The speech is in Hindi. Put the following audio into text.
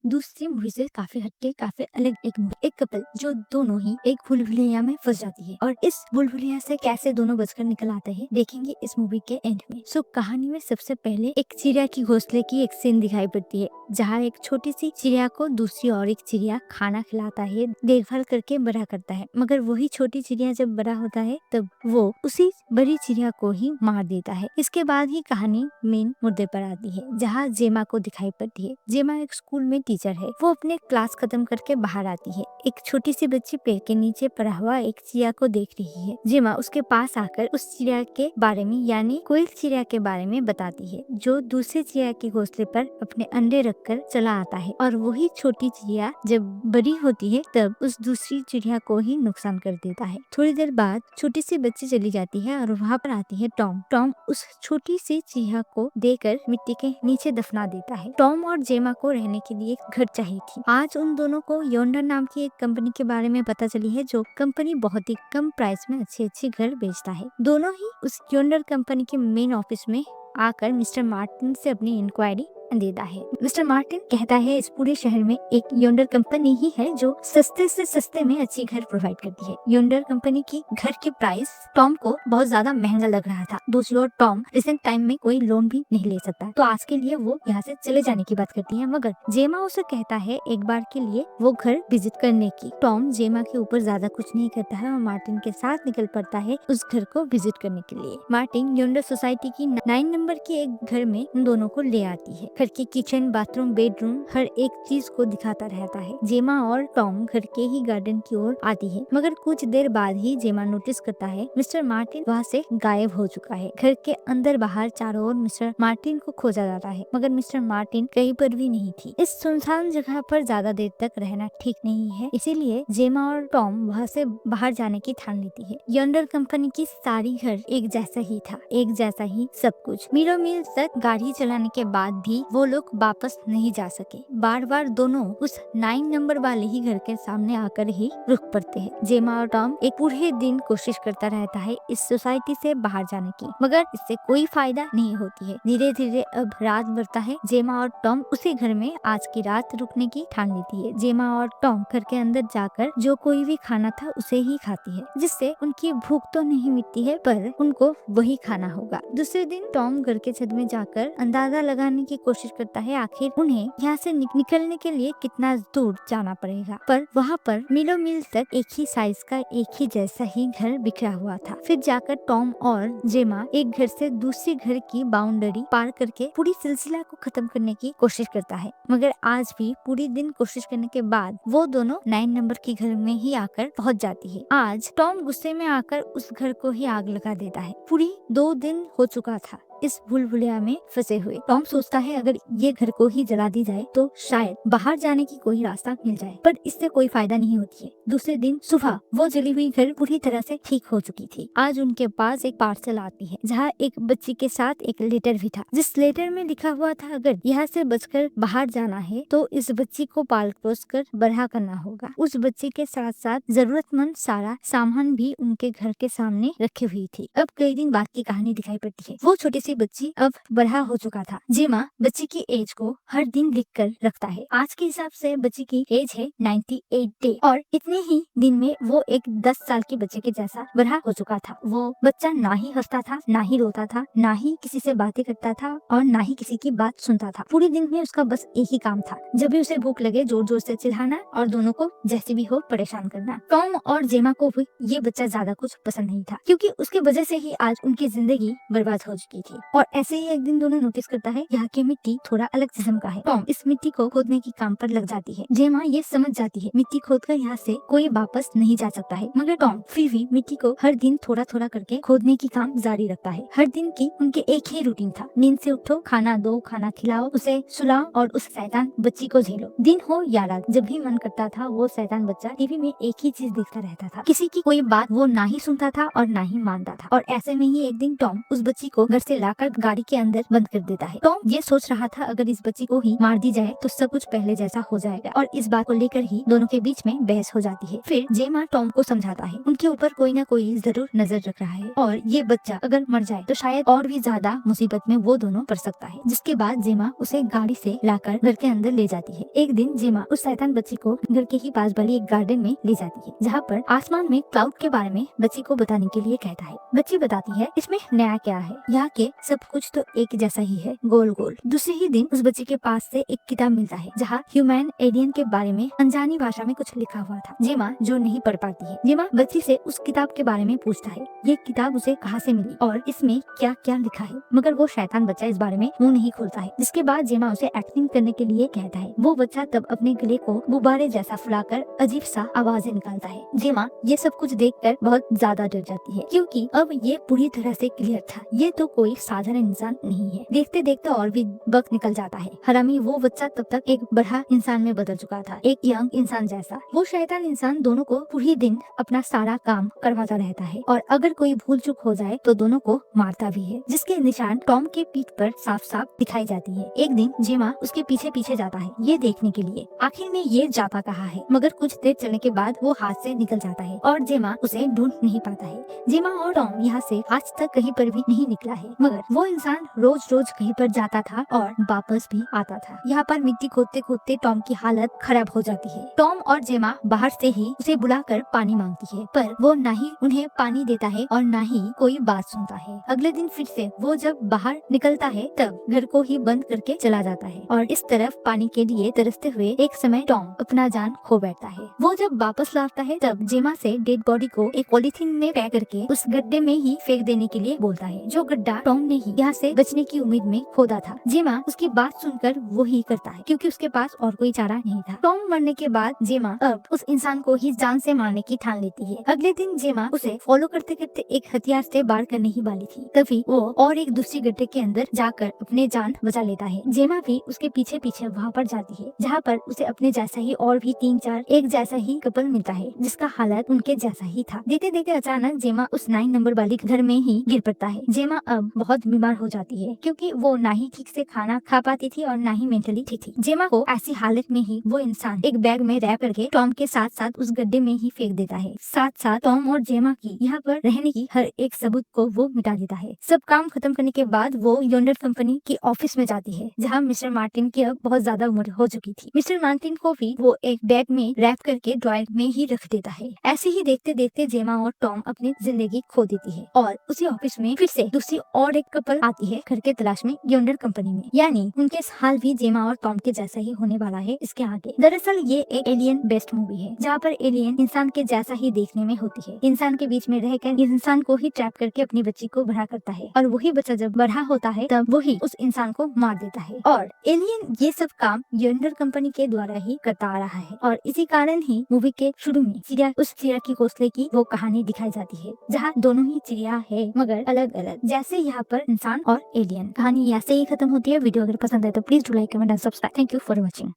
दूसरी मूवी से काफी हटके काफी अलग एक मूवी। एक कपल जो दोनों ही एक भूल-भुलैया में फंस जाती है और इस भूल-भुलैया से कैसे दोनों बचकर निकल आते हैं देखेंगे इस मूवी के एंड में। सो कहानी में सबसे पहले एक चिड़िया की घोंसले की एक सीन दिखाई पड़ती है जहाँ एक छोटी सी चिड़िया को दूसरी और एक चिड़िया खाना खिलाता है, देखभाल करके बड़ा करता है। मगर वही छोटी चिड़िया जब बड़ा होता है तब वो उसी बड़ी चिड़िया को ही मार देता है। इसके बाद ही कहानी मेन मुद्दे पर आती है जहाँ जेमा को दिखाई पड़ती है। जेमा एक स्कूल में टीचर है। वो अपने क्लास खत्म करके बाहर आती है। एक छोटी सी बच्ची पेड़ के नीचे पड़ा हुआ एक चिड़िया को देख रही है। जेमा उसके पास आकर उस चिड़िया के बारे में यानी कोयल चिड़िया के बारे में बताती है जो दूसरे चिड़िया के घोंसले पर अपने अंडे रखकर चला आता है और वही छोटी चिड़िया जब बड़ी होती है तब उस दूसरी चिड़िया को ही नुकसान कर देता है। थोड़ी देर बाद छोटी सी बच्ची चली जाती है और वहाँ पर आती है टॉम। टॉम उस छोटी सी चिड़िया को देकर मिट्टी के नीचे दफना देता है। टॉम और जेमा को रहने के लिए एक घर चाहिए थी। आज उन दोनों को योंडर नाम की एक कंपनी के बारे में पता चली है जो कंपनी बहुत ही कम प्राइस में अच्छे घर बेचता है। दोनों ही उस योंडर कंपनी के मेन ऑफिस में आकर मिस्टर मार्टिन से अपनी इंक्वायरी देता है। मिस्टर मार्टिन कहता है इस पूरे शहर में एक योंडर कंपनी ही है जो सस्ते से सस्ते में अच्छी घर प्रोवाइड करती है। योंडर कंपनी की घर की प्राइस टॉम को बहुत ज्यादा महंगा लग रहा था। दूसरी ओर टॉम रिसेंट टाइम में कोई लोन भी नहीं ले सकता तो आज के लिए वो यहाँ से चले जाने की बात करती है। मगर जेमा उसे कहता है एक बार के लिए वो घर विजिट करने की। टॉम जेमा के ऊपर ज्यादा कुछ नहीं करता है और मार्टिन के साथ निकल पड़ता है उस घर को विजिट करने के लिए। मार्टिन योंडर सोसाइटी की 9 नंबर के एक घर में उन दोनों को ले आती है। घर की किचन, बाथरूम, बेडरूम हर एक चीज को दिखाता रहता है। जेमा और टॉम घर के ही गार्डन की ओर आती है मगर कुछ देर बाद ही जेमा नोटिस करता है मिस्टर मार्टिन वहाँ से गायब हो चुका है। घर के अंदर बाहर चारों ओर मिस्टर मार्टिन को खोजा जाता है मगर मिस्टर मार्टिन कहीं पर भी नहीं थी। इस सुनसान जगह पर ज्यादा देर तक रहना ठीक नहीं है, इसीलिए जेमा और टॉम वहाँ से बाहर जाने की ठान लेती है। योंडर कंपनी की सारी घर एक जैसा ही था, एक जैसा ही सब कुछ। मीलों मील तक गाड़ी चलाने के बाद भी वो लोग वापस नहीं जा सके। बार बार दोनों उस 9 नंबर वाले ही घर के सामने आकर ही रुक पड़ते हैं। जेमा और टॉम एक पूरे दिन कोशिश करता रहता है इस सोसाइटी से बाहर जाने की मगर इससे कोई फायदा नहीं होती है। धीरे धीरे अब रात बढ़ता है। जेमा और टॉम उसी घर में आज की रात रुकने की ठान लेती है। जेमा और टॉम घर के अंदर जाकर जो कोई भी खाना था उसे ही खाती है जिससे उनकी भूख तो नहीं मिटती है पर उनको वही खाना होगा। दूसरे दिन टॉम घर के छत में जाकर अंदाजा लगाने की कोशिश करता है आखिर उन्हें यहाँ से निकलने के लिए कितना दूर जाना पड़ेगा। पर वहाँ पर मीलों मील तक एक ही साइज का एक ही जैसा ही घर बिखरा हुआ था। फिर जाकर टॉम और जेमा एक घर से दूसरे घर की बाउंड्री पार करके पूरी सिलसिला को खत्म करने की कोशिश करता है मगर आज भी पूरी दिन कोशिश करने के बाद वो दोनों 9 नंबर के घर में ही आकर पहुँच जाती है। आज टॉम गुस्से में आकर उस घर को ही आग लगा देता है। पूरी 2 दिन हो चुका था इस भूल-भुलैया में फंसे हुए। टॉम सोचता है अगर ये घर को ही जला दी जाए तो शायद बाहर जाने की कोई रास्ता मिल जाए पर इससे कोई फायदा नहीं होती है। दूसरे दिन सुबह वो जली हुई घर पूरी तरह से ठीक हो चुकी थी। आज उनके पास एक पार्सल आती है जहाँ एक बच्ची के साथ एक लेटर भी था जिस लेटर में लिखा हुआ था अगर यहाँ से बचकर बाहर जाना है तो इस बच्ची को पाल पोस कर बड़ा करना होगा। उस बच्ची के साथ साथ जरूरतमंद सारा सामान भी उनके घर के सामने रखी हुई थी। अब कई दिन बाद की कहानी दिखाई पड़ती है। वो छोटी सी बच्ची अब बड़ा हो चुका था। जेमा बच्ची की एज को हर दिन लिख कर रखता है। आज के हिसाब से बच्ची की एज है 98 डे और इतने ही दिन में वो एक 10 साल के बच्चे के जैसा बड़ा हो चुका था। वो बच्चा ना ही हंसता था, ना ही रोता था, ना ही किसी से बातें करता था और ना ही किसी की बात सुनता था। पूरे दिन में उसका बस एक ही काम था, जब भी उसे भूख लगे जोर जोर से चिल्लाना और दोनों को जैसे भी हो परेशान करना। टॉम और जेमा को भी ये बच्चा ज्यादा कुछ पसंद नहीं था क्योंकि उसकी वजह से ही आज उनकी जिंदगी बर्बाद हो चुकी थी। और ऐसे ही एक दिन दोनों नोटिस करता है यहाँ की मिट्टी थोड़ा अलग किस्म का है। टॉम इस मिट्टी को खोदने की काम पर लग जाती है। जेमा ये समझ जाती है मिट्टी खोदकर यहाँ से कोई वापस नहीं जा सकता है मगर टॉम फिर भी मिट्टी को हर दिन थोड़ा थोड़ा करके खोदने की काम जारी रखता है। हर दिन की उनके एक ही रूटीन था, नींद से उठो, खाना दो, खाना खिलाओ, उसे सुलाओ और उस शैतान बच्ची को झेलो। दिन हो या रात जब भी मन करता था वो शैतान बच्चा टीवी में एक ही चीज देखता रहता था। किसी की कोई बात वो ना ही सुनता था और ना ही मानता था। और ऐसे में ही एक दिन टॉम उस बच्ची को घर से लाकर गाड़ी के अंदर बंद कर देता है। टॉम ये सोच रहा था अगर इस बच्ची को ही मार दी जाए तो सब कुछ पहले जैसा हो जाएगा, और इस बात को लेकर ही दोनों के बीच में बहस हो जाती है। फिर जेमा टॉम को समझाता है उनके ऊपर कोई ना कोई जरूर नजर रख रहा है, और ये बच्चा अगर मर जाए तो शायद और भी ज्यादा मुसीबत में वो दोनों पड़ सकता है। जिसके बाद जेमा उसे गाड़ी से लाकर घर के अंदर ले जाती है। एक दिन जेमा उस शैतान बच्ची को घर के ही पास वाली एक गार्डन में ले जाती है, जहाँ पर आसमान में क्लाउड के बारे में बच्ची को बताने के लिए कहता है। बच्ची बताती है इसमें नया क्या है, यहाँ के सब कुछ तो एक जैसा ही है, गोल गोल। दूसरे ही दिन उस बच्ची के पास से एक किताब मिलता है जहाँ ह्यूमन एलियन के बारे में अनजानी भाषा में कुछ लिखा हुआ था। जेमा जो नहीं पढ़ पाती है, जेमा बच्ची से उस किताब के बारे में पूछता है ये किताब उसे कहाँ से मिली और इसमें क्या क्या लिखा है, मगर वो शैतान बच्चा इस बारे में मुंह नहीं खोलता है। जिसके बाद जेमा उसे एक्टिंग करने के लिए कहता है। वो बच्चा तब अपने गले को गुब्बारे जैसा फुलाकर अजीब सा आवाजें निकालता है। जेमा ये सब कुछ देखकर बहुत ज्यादा डर जाती है, क्योंकि अब ये पूरी तरह से क्लियर था ये तो कोई साधारण इंसान नहीं है। देखते देखते और भी वक्त निकल जाता है। हरामी वो बच्चा तब तक एक बड़ा इंसान में बदल चुका था, एक यंग इंसान जैसा। वो शैतान इंसान दोनों को पूरी दिन अपना सारा काम करवाता रहता है, और अगर कोई भूल चूक हो जाए तो दोनों को मारता भी है, जिसके निशान टॉम के पीठ पर साफ साफ दिखाई जाती है। एक दिन जेमा उसके पीछे पीछे जाता है ये देखने के लिए आखिर में ये जाता कहाँ है, मगर कुछ देर चलने के बाद वो हाथ से निकल जाता है और जेमा उसे ढूंढ नहीं पाता है। जेमा और टॉम यहाँ से आज तक कहीं पर भी नहीं निकला है, मगर वो इंसान रोज रोज कहीं पर जाता था और वापस भी आता था। यहाँ पर मिट्टी खोदते खोदते टॉम की हालत खराब हो जाती है। टॉम और जेमा बाहर से ही उसे बुलाकर पानी मांगती है, पर वो ना ही उन्हें पानी देता है और ना ही कोई बात सुनता है। अगले दिन फिर से वो जब बाहर निकलता है तब घर को ही बंद करके चला जाता है, और इस तरफ पानी के लिए तरसते हुए एक समय टॉम अपना जान खो बैठता है। वो जब वापस लौटता है तब जेमा से डेड बॉडी को एक पॉलीथीन में पैक करके उस गड्ढे में ही फेंक देने के लिए बोलता है, जो गड्ढा टॉम ने ही यहाँ से बचने की उम्मीद में खोदा था। जेमा उसकी बात सुनकर वो ही करता है, क्योंकि उसके पास और कोई चारा नहीं था। टॉम मरने के बाद जेमा अब उस इंसान को ही जान से मारने की ठान लेती है। अगले दिन जेमा उसे फॉलो करते करते एक हथियार से वार करने ही वाली थी, तभी वो और एक दूसरी गड्ढे के अंदर जाकर अपने जान बचा लेता है। जेमा भी उसके पीछे पीछे वहाँ पर जाती है, जहाँ पर उसे अपने जैसा ही और भी 3-4 एक जैसा ही कपल मिलता है, जिसका हालत उनके जैसा ही था। देखते देखते अचानक जेमा उस 9 नंबर वाली घर में ही गिर पड़ता है। जेमा अब बहुत बीमार हो जाती है, क्योंकि वो ना ही ठीक से खाना खा पाती थी और ना ही मेंटली ठीक थी। जेमा को ऐसी हालत में ही वो इंसान एक बैग में रैप करके टॉम के साथ साथ उस गड्ढे में ही फेंक देता है। साथ साथ टॉम और जेमा की यहाँ पर रहने की हर एक सबूत को वो मिटा देता है। सब काम खत्म करने के बाद वो योंडर कंपनी की ऑफिस में जाती है, जहाँ मिस्टर मार्टिन की अब बहुत ज्यादा उम्र हो चुकी थी। मिस्टर मार्टिन को भी वो एक बैग में रैप करके ड्रॉयर में ही रख देता है। ऐसे ही देखते देखते जेमा और टॉम अपनी जिंदगी खो देती है, और उसी ऑफिस में फिर से दूसरी और एक कपल आती है घर के तलाश में योंडर कंपनी में। यानी उनके हाल भी जेमा और टॉम के जैसा ही होने वाला है इसके आगे। दरअसल ये एक एलियन बेस्ड मूवी है, जहाँ पर एलियन इंसान के जैसा ही देखने में होती है। इंसान के बीच में रहकर इंसान को ही ट्रैप करके अपनी बच्ची को बड़ा करता है, और वही बच्चा जब बड़ा होता है तब वही उस इंसान को मार देता है। और एलियन ये सब काम योंडर कंपनी के द्वारा ही करता आ रहा है, और इसी कारण ही मूवी के शुरू में उस चिड़िया की घोंसले की वो कहानी दिखाई जाती है, जहाँ दोनों ही चिड़िया है मगर अलग अलग, जैसे यहाँ पर इंसान और एलियन। कहानी ऐसे ही खत्म होती है। वीडियो अगर पसंद है तो please do like, comment and subscribe. Thank you for watching.